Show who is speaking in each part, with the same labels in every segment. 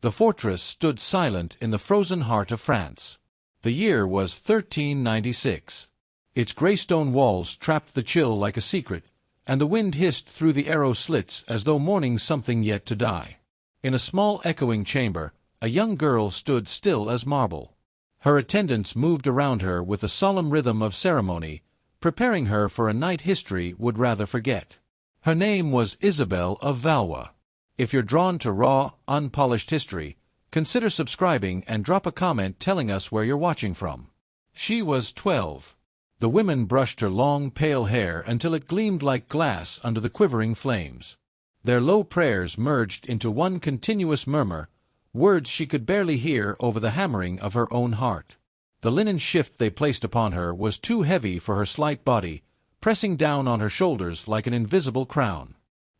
Speaker 1: The fortress stood silent in the frozen heart of France. The year was 1396. Its grey stone walls trapped the chill like a secret, and the wind hissed through the arrow slits as though mourning something yet to die. In a small echoing chamber, a young girl stood still as marble. Her attendants moved around her with a solemn rhythm of ceremony, preparing her for a night history would rather forget. Her name was Isabel of Valois. If you're drawn to raw, unpolished history, consider subscribing and drop a comment telling us where you're watching from. She was 12. The women brushed her long, pale hair until it gleamed like glass under the quivering flames. Their low prayers merged into one continuous murmur, words she could barely hear over the hammering of her own heart. The linen shift they placed upon her was too heavy for her slight body, pressing down on her shoulders like an invisible crown.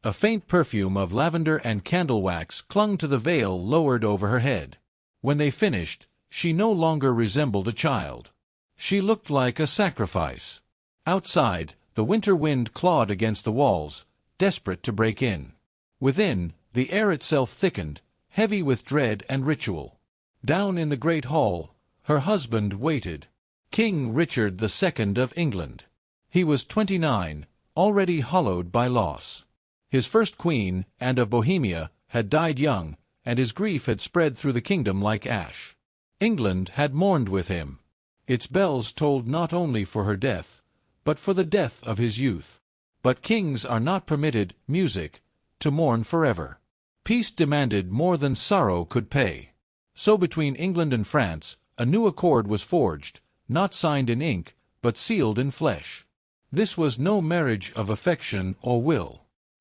Speaker 1: A faint perfume of lavender and candle wax clung to the veil lowered over her head. When they finished, she no longer resembled a child. She looked like a sacrifice. Outside, the winter wind clawed against the walls, desperate to break in. Within, the air itself thickened, heavy with dread and ritual. Down in the great hall, her husband waited. King Richard II of England. He was 29, already hollowed by loss. His first queen, and of Bohemia, had died young, and his grief had spread through the kingdom like ash. England had mourned with him. Its bells tolled not only for her death, but for the death of his youth. But kings are not permitted, music, to mourn forever. Peace demanded more than sorrow could pay. So between England and France, a new accord was forged, not signed in ink, but sealed in flesh. This was no marriage of affection or will.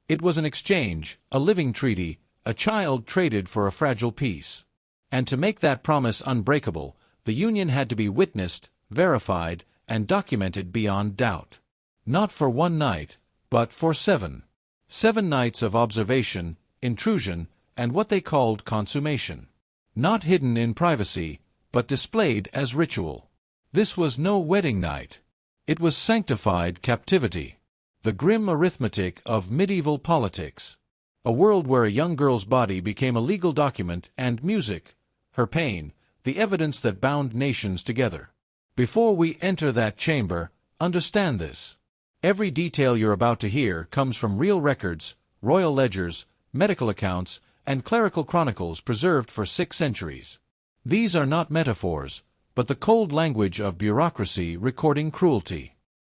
Speaker 1: It was an exchange, a living treaty, a child traded for a fragile peace. And to make that promise unbreakable, the union had to be witnessed, verified, and documented beyond doubt. Not for one night, but for 7. 7 nights of observation, intrusion, and what they called consummation. Not hidden in privacy, but displayed as ritual. This was no wedding night. It was sanctified captivity. The grim arithmetic of medieval politics. A world where a young girl's body became a legal document and music, her pain, the evidence that bound nations together. Before we enter that chamber, understand this. Every detail you're about to hear comes from real records, royal ledgers, medical accounts, and clerical chronicles preserved for 6 centuries. These are not metaphors, but the cold language of bureaucracy recording cruelty.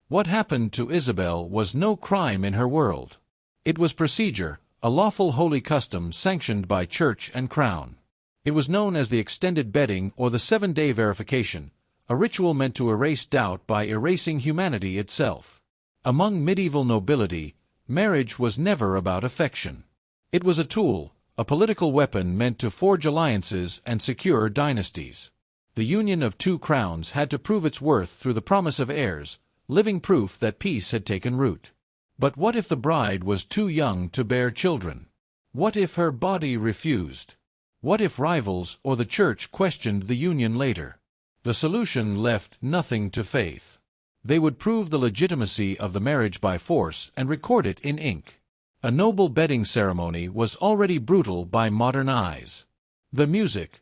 Speaker 1: What happened to Isabel was no crime in her world. It was procedure, a lawful holy custom sanctioned by church and crown. It was known as the extended bedding or the 7-day verification, a ritual meant to erase doubt by erasing humanity itself. Among medieval nobility, marriage was never about affection. It was a tool, a political weapon meant to forge alliances and secure dynasties. The union of 2 crowns had to prove its worth through the promise of heirs, living proof that peace had taken root. But what if the bride was too young to bear children? What if her body refused? What if rivals or the church questioned the union later? The solution left nothing to faith. They would prove the legitimacy of the marriage by force and record it in ink. A noble bedding ceremony was already brutal by modern eyes. The music.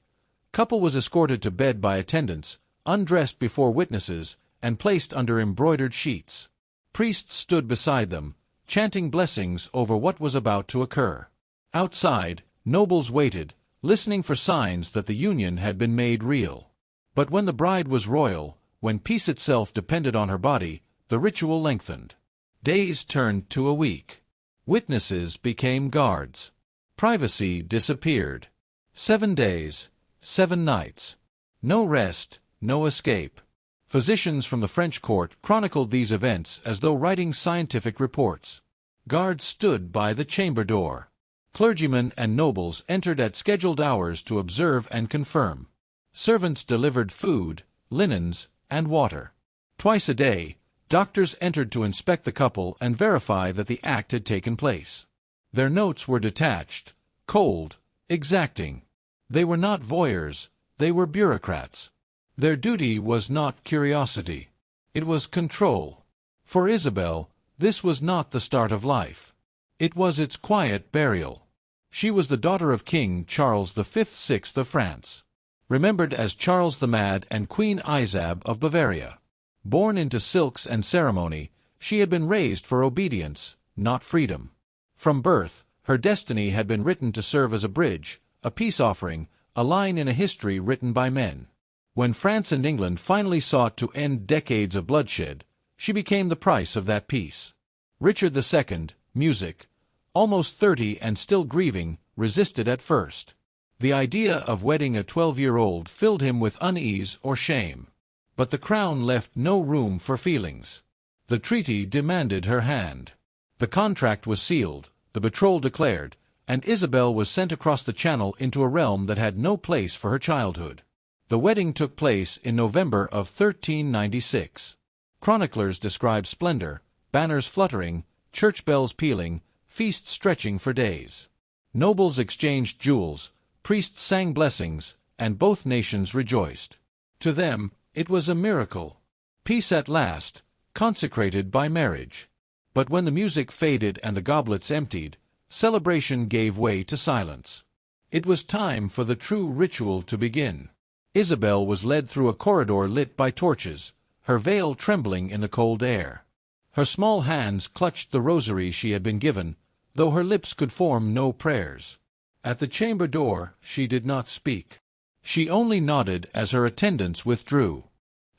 Speaker 1: Couple was escorted to bed by attendants, undressed before witnesses, and placed under embroidered sheets. Priests stood beside them, chanting blessings over what was about to occur. Outside, nobles waited, listening for signs that the union had been made real. But when the bride was royal, when peace itself depended on her body, the ritual lengthened. Days turned to a week. Witnesses became guards. Privacy disappeared. 7 days, 7 nights. No rest, no escape. Physicians from the French court chronicled these events as though writing scientific reports. Guards stood by the chamber door. Clergymen and nobles entered at scheduled hours to observe and confirm. Servants delivered food, linens, and water. Twice a day, doctors entered to inspect the couple and verify that the act had taken place. Their notes were detached, cold, exacting. They were not voyeurs, they were bureaucrats. Their duty was not curiosity. It was control. For Isabel, this was not the start of life. It was its quiet burial. She was the daughter of King Charles V/6 of France, remembered as Charles the Mad and Queen Isab of Bavaria. Born into silks and ceremony, she had been raised for obedience, not freedom. From birth, her destiny had been written to serve as a bridge, a peace offering, a line in a history written by men. When France and England finally sought to end decades of bloodshed, she became the price of that peace. Richard II, music, almost 30 and still grieving, resisted at first. The idea of wedding a 12-year-old filled him with unease or shame. But the crown left no room for feelings. The treaty demanded her hand. The contract was sealed, the betrothal declared, and Isabel was sent across the Channel into a realm that had no place for her childhood. The wedding took place in November of 1396. Chroniclers describe splendor, banners fluttering, church bells pealing, feasts stretching for days. Nobles exchanged jewels, priests sang blessings, and both nations rejoiced. To them, it was a miracle. Peace at last, consecrated by marriage. But when the music faded and the goblets emptied, celebration gave way to silence. It was time for the true ritual to begin. Isabel was led through a corridor lit by torches, her veil trembling in the cold air. Her small hands clutched the rosary she had been given, though her lips could form no prayers. At the chamber door, she did not speak. She only nodded as her attendants withdrew.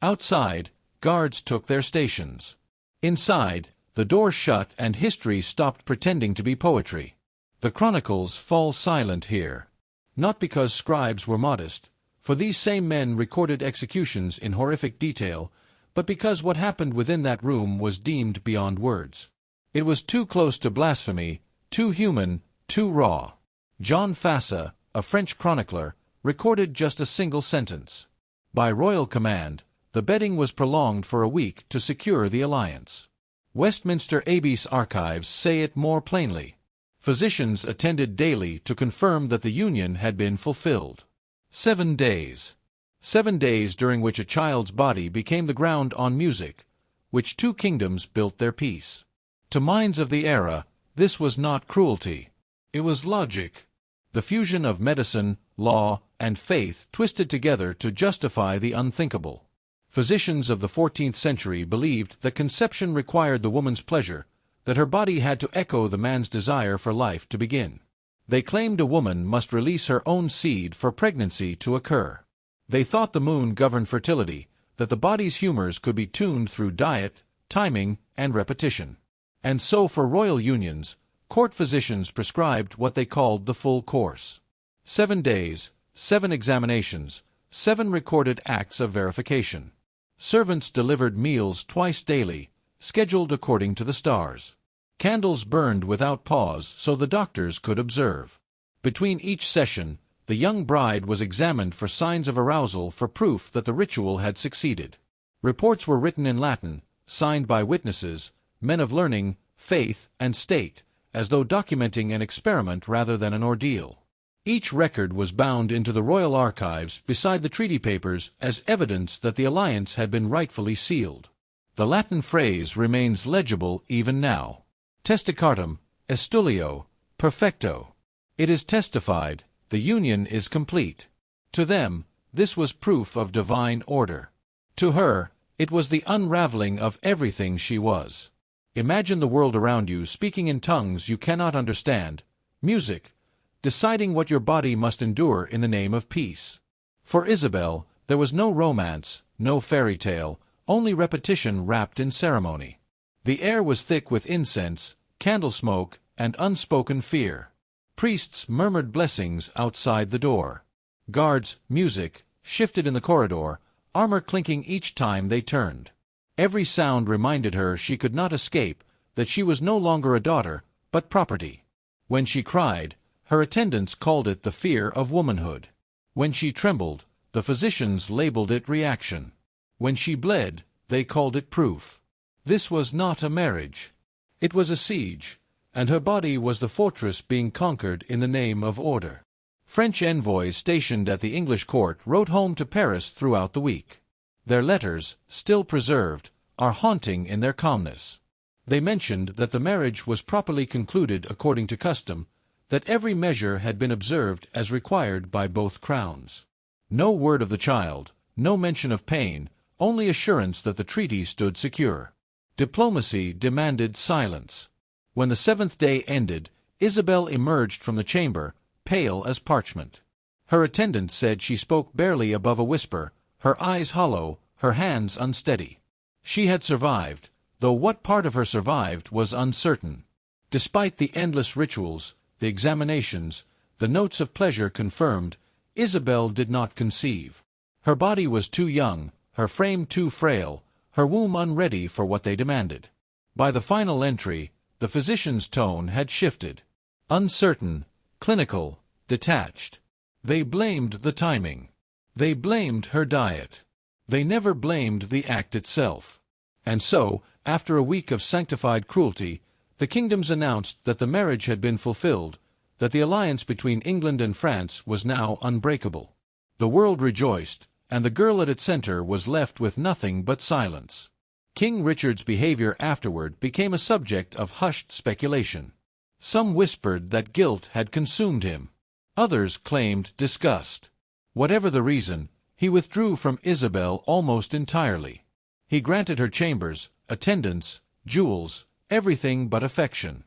Speaker 1: Outside, guards took their stations. Inside, the door shut and history stopped pretending to be poetry. The chronicles fall silent here. Not because scribes were modest, for these same men recorded executions in horrific detail, but because what happened within that room was deemed beyond words. It was too close to blasphemy, too human, too raw. John Fassa, a French chronicler, recorded just a single sentence. By royal command, the bedding was prolonged for a week to secure the alliance. Westminster Abbey's archives say it more plainly. Physicians attended daily to confirm that the union had been fulfilled. 7 days. 7 days during which a child's body became the ground on music, which 2 kingdoms built their peace. To minds of the era, this was not cruelty. It was logic. The fusion of medicine, law, and faith twisted together to justify the unthinkable. Physicians of the 14th century believed that conception required the woman's pleasure, that her body had to echo the man's desire for life to begin. They claimed a woman must release her own seed for pregnancy to occur. They thought the moon governed fertility, that the body's humors could be tuned through diet, timing, and repetition. And so for royal unions, court physicians prescribed what they called the full course. 7 days, 7 examinations, 7 recorded acts of verification. Servants delivered meals twice daily, scheduled according to the stars. Candles burned without pause so the doctors could observe. Between each session, the young bride was examined for signs of arousal for proof that the ritual had succeeded. Reports were written in Latin, signed by witnesses, men of learning, faith, and state, as though documenting an experiment rather than an ordeal. Each record was bound into the royal archives beside the treaty papers as evidence that the alliance had been rightfully sealed. The Latin phrase remains legible even now. Testicartum, estulio, perfecto. It is testified, the union is complete. To them, this was proof of divine order. To her, it was the unraveling of everything she was. Imagine the world around you speaking in tongues you cannot understand, music, deciding what your body must endure in the name of peace. For Isabel, there was no romance, no fairy tale, only repetition wrapped in ceremony. The air was thick with incense, candle smoke, and unspoken fear. Priests murmured blessings outside the door. Guards, music, shifted in the corridor, armor clinking each time they turned. Every sound reminded her she could not escape, that she was no longer a daughter, but property. When she cried, her attendants called it the fear of womanhood. When she trembled, the physicians labeled it reaction. When she bled, they called it proof. This was not a marriage. It was a siege, and her body was the fortress being conquered in the name of order. French envoys stationed at the English court wrote home to Paris throughout the week. Their letters, still preserved, are haunting in their calmness. They mentioned that the marriage was properly concluded according to custom, that every measure had been observed as required by both crowns. No word of the child, no mention of pain, only assurance that the treaty stood secure. Diplomacy demanded silence. When the seventh day ended, Isabel emerged from the chamber, pale as parchment. Her attendant said she spoke barely above a whisper, her eyes hollow, her hands unsteady. She had survived, though what part of her survived was uncertain. Despite the endless rituals, the examinations, the notes of pleasure confirmed, Isabel did not conceive. Her body was too young, her frame too frail, her womb unready for what they demanded. By the final entry, the physician's tone had shifted. Uncertain, clinical, detached. They blamed the timing. They blamed her diet. They never blamed the act itself. And so, after a week of sanctified cruelty, the kingdoms announced that the marriage had been fulfilled, that the alliance between England and France was now unbreakable. The world rejoiced, and the girl at its center was left with nothing but silence. King Richard's behavior afterward became a subject of hushed speculation. Some whispered that guilt had consumed him. Others claimed disgust. Whatever the reason, he withdrew from Isabel almost entirely. He granted her chambers, attendants, jewels, everything but affection.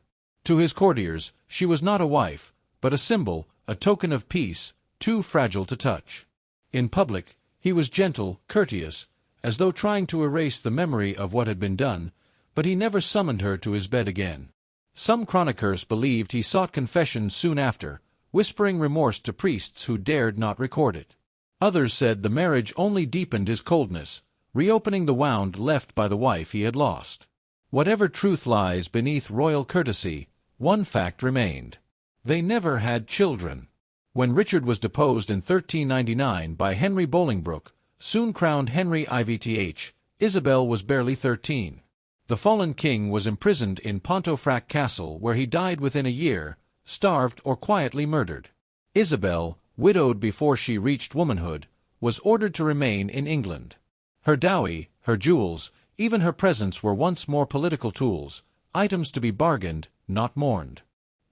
Speaker 1: To his courtiers, she was not a wife, but a symbol, a token of peace, too fragile to touch. In public, he was gentle, courteous, as though trying to erase the memory of what had been done, but he never summoned her to his bed again. Some chroniclers believed he sought confession soon after, whispering remorse to priests who dared not record it. Others said the marriage only deepened his coldness, reopening the wound left by the wife he had lost. Whatever truth lies beneath royal courtesy, one fact remained. They never had children. When Richard was deposed in 1399 by Henry Bolingbroke, soon crowned Henry Ivth, Isabel was barely 13. The fallen king was imprisoned in Pontefract Castle, where he died within a year, starved or quietly murdered. Isabel, widowed before she reached womanhood, was ordered to remain in England. Her dowry, her jewels, even her presents were once more political tools, items to be bargained, not mourned.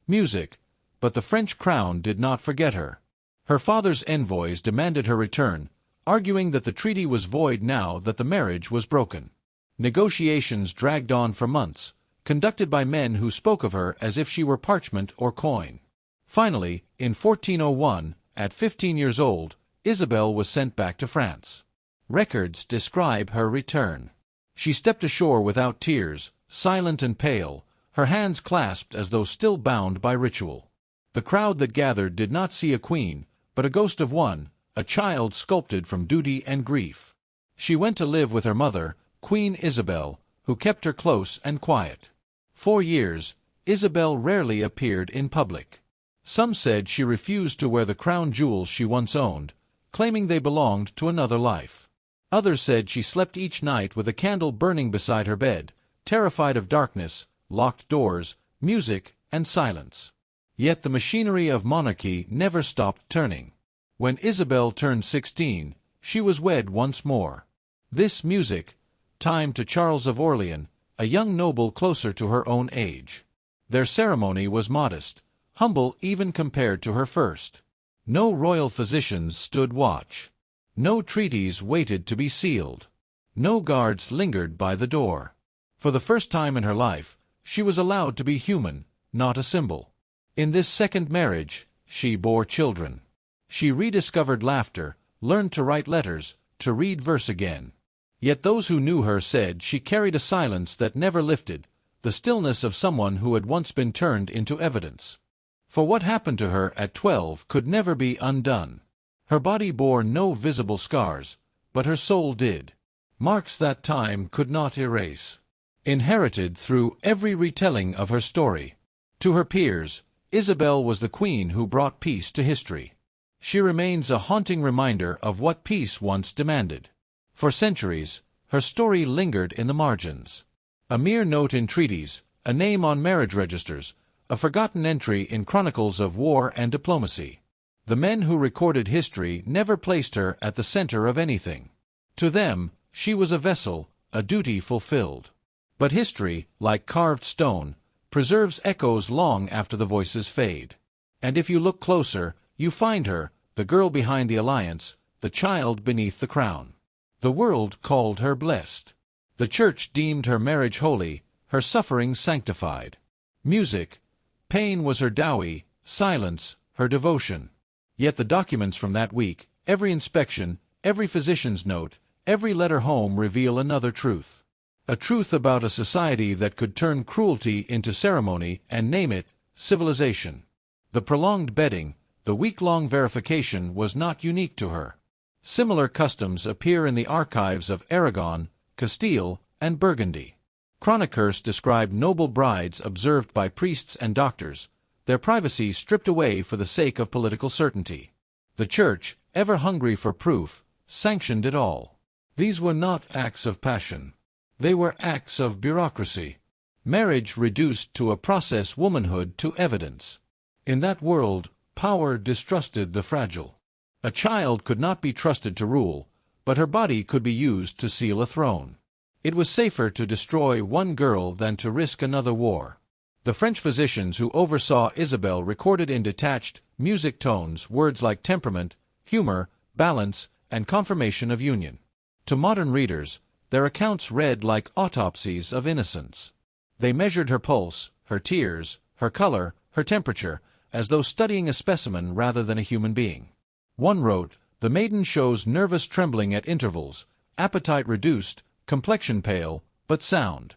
Speaker 1: Music, but the French crown did not forget her. Her father's envoys demanded her return, arguing that the treaty was void now that the marriage was broken. Negotiations dragged on for months, conducted by men who spoke of her as if she were parchment or coin. Finally, in 1401, at 15 years old, Isabel was sent back to France. Records describe her return. She stepped ashore without tears, silent and pale, her hands clasped as though still bound by ritual. The crowd that gathered did not see a queen, but a ghost of one, a child sculpted from duty and grief. She went to live with her mother, Queen Isabel, who kept her close and quiet. 4 years, Isabel rarely appeared in public. Some said she refused to wear the crown jewels she once owned, claiming they belonged to another life. Others said she slept each night with a candle burning beside her bed, terrified of darkness, locked doors, music, and silence. Yet the machinery of monarchy never stopped turning. When Isabel turned 16, she was wed once more. This music, timed to Charles of Orleans, a young noble closer to her own age. Their ceremony was modest, humble even compared to her first. No royal physicians stood watch. No treaties waited to be sealed. No guards lingered by the door. For the first time in her life, she was allowed to be human, not a symbol. In this second marriage, she bore children. She rediscovered laughter, learned to write letters, to read verse again. Yet those who knew her said she carried a silence that never lifted, the stillness of someone who had once been turned into evidence. For what happened to her at 12 could never be undone. Her body bore no visible scars, but her soul did. Marks that time could not erase. Inherited through every retelling of her story. To her peers, Isabel was the queen who brought peace to history. She remains a haunting reminder of what peace once demanded. For centuries, her story lingered in the margins. A mere note in treaties, a name on marriage registers, a forgotten entry in chronicles of war and diplomacy. The men who recorded history never placed her at the center of anything. To them, she was a vessel, a duty fulfilled. But history, like carved stone, preserves echoes long after the voices fade. And if you look closer, you find her, the girl behind the alliance, the child beneath the crown. The world called her blessed. The church deemed her marriage holy, her suffering sanctified. Music, pain was her dowry, silence, her devotion. Yet the documents from that week, every inspection, every physician's note, every letter home reveal another truth. A truth about a society that could turn cruelty into ceremony and name it civilization. The prolonged bedding, the week-long verification was not unique to her. Similar customs appear in the archives of Aragon, Castile, and Burgundy. Chronicles describe noble brides observed by priests and doctors, their privacy stripped away for the sake of political certainty. The Church, ever hungry for proof, sanctioned it all. These were not acts of passion. They were acts of bureaucracy. Marriage reduced to a process, womanhood to evidence. In that world, power distrusted the fragile. A child could not be trusted to rule, but her body could be used to seal a throne. It was safer to destroy one girl than to risk another war. The French physicians who oversaw Isabel recorded in detached, music tones words like temperament, humor, balance, and confirmation of union. To modern readers, their accounts read like autopsies of innocence. They measured her pulse, her tears, her color, her temperature, as though studying a specimen rather than a human being. One wrote, "The maiden shows nervous trembling at intervals, appetite reduced, complexion pale, but sound."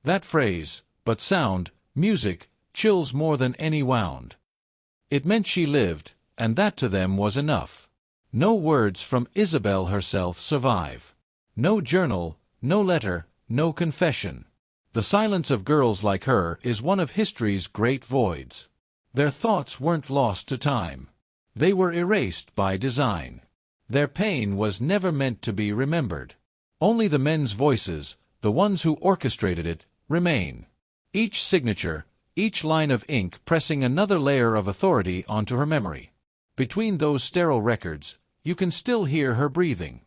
Speaker 1: That phrase, "but sound," music, chills more than any wound. It meant she lived, and that to them was enough. No words from Isabel herself survive. No journal, no letter, no confession. The silence of girls like her is one of history's great voids. Their thoughts weren't lost to time. They were erased by design. Their pain was never meant to be remembered. Only the men's voices, the ones who orchestrated it, remain. Each signature, each line of ink pressing another layer of authority onto her memory. Between those sterile records, you can still hear her breathing.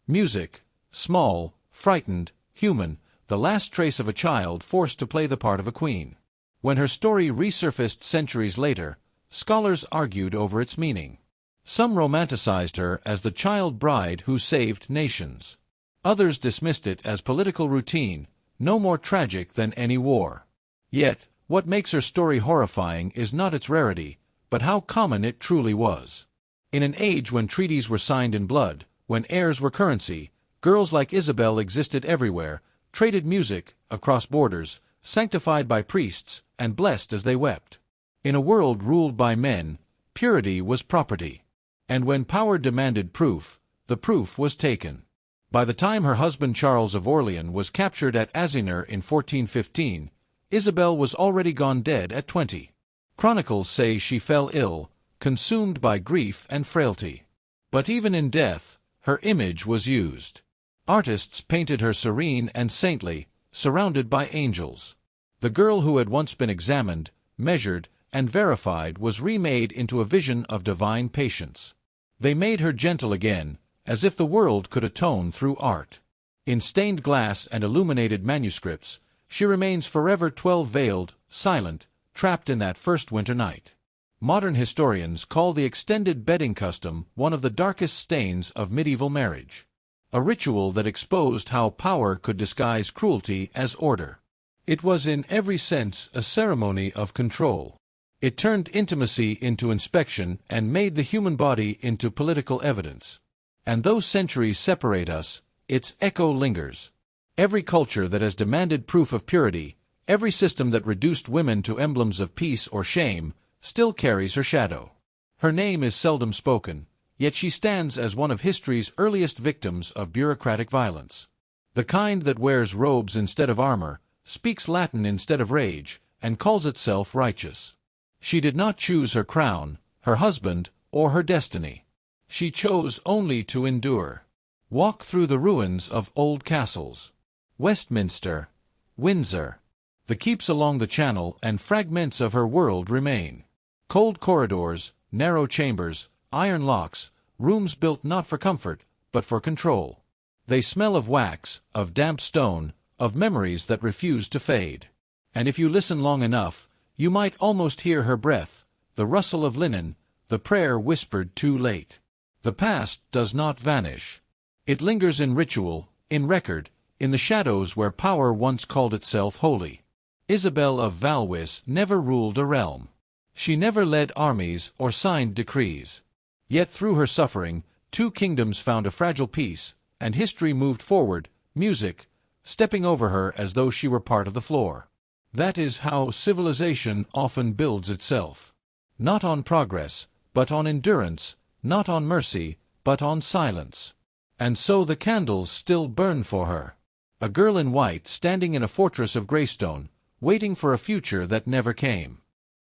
Speaker 1: Music, small, frightened, human, the last trace of a child forced to play the part of a queen. When her story resurfaced centuries later, scholars argued over its meaning. Some romanticized her as the child bride who saved nations. Others dismissed it as political routine, no more tragic than any war. Yet, what makes her story horrifying is not its rarity, but how common it truly was. In an age when treaties were signed in blood, when heirs were currency, girls like Isabel existed everywhere, traded music, across borders, sanctified by priests, and blessed as they wept. In a world ruled by men, purity was property. And when power demanded proof, the proof was taken. By the time her husband Charles of Orleans was captured at Azinur in 1415, Isabel was already gone dead at 20. Chronicles say she fell ill, consumed by grief and frailty. But even in death, her image was used. Artists painted her serene and saintly, surrounded by angels. The girl who had once been examined, measured, and verified was remade into a vision of divine patience. They made her gentle again, as if the world could atone through art. In stained glass and illuminated manuscripts, she remains forever 12-veiled, silent, trapped in that first winter night. Modern historians call the extended bedding custom one of the darkest stains of medieval marriage. A ritual that exposed how power could disguise cruelty as order. It was in every sense a ceremony of control. It turned intimacy into inspection and made the human body into political evidence. And though centuries separate us, its echo lingers. Every culture that has demanded proof of purity, every system that reduced women to emblems of peace or shame, still carries her shadow. Her name is seldom spoken, yet she stands as one of history's earliest victims of bureaucratic violence. The kind that wears robes instead of armor, speaks Latin instead of rage, and calls itself righteous. She did not choose her crown, her husband, or her destiny. She chose only to endure. Walk through the ruins of old castles. Westminster, Windsor. The keeps along the Channel and fragments of her world remain. Cold corridors, narrow chambers, iron locks, rooms built not for comfort, but for control. They smell of wax, of damp stone, of memories that refuse to fade. And if you listen long enough, you might almost hear her breath, the rustle of linen, the prayer whispered too late. The past does not vanish. It lingers in ritual, in record, in the shadows where power once called itself holy. Isabel of Valois never ruled a realm. She never led armies or signed decrees. Yet through her suffering, 2 kingdoms found a fragile peace, and history moved forward, music, stepping over her as though she were part of the floor. That is how civilization often builds itself. Not on progress, but on endurance, not on mercy, but on silence. And so the candles still burn for her. A girl in white standing in a fortress of Greystone, waiting for a future that never came.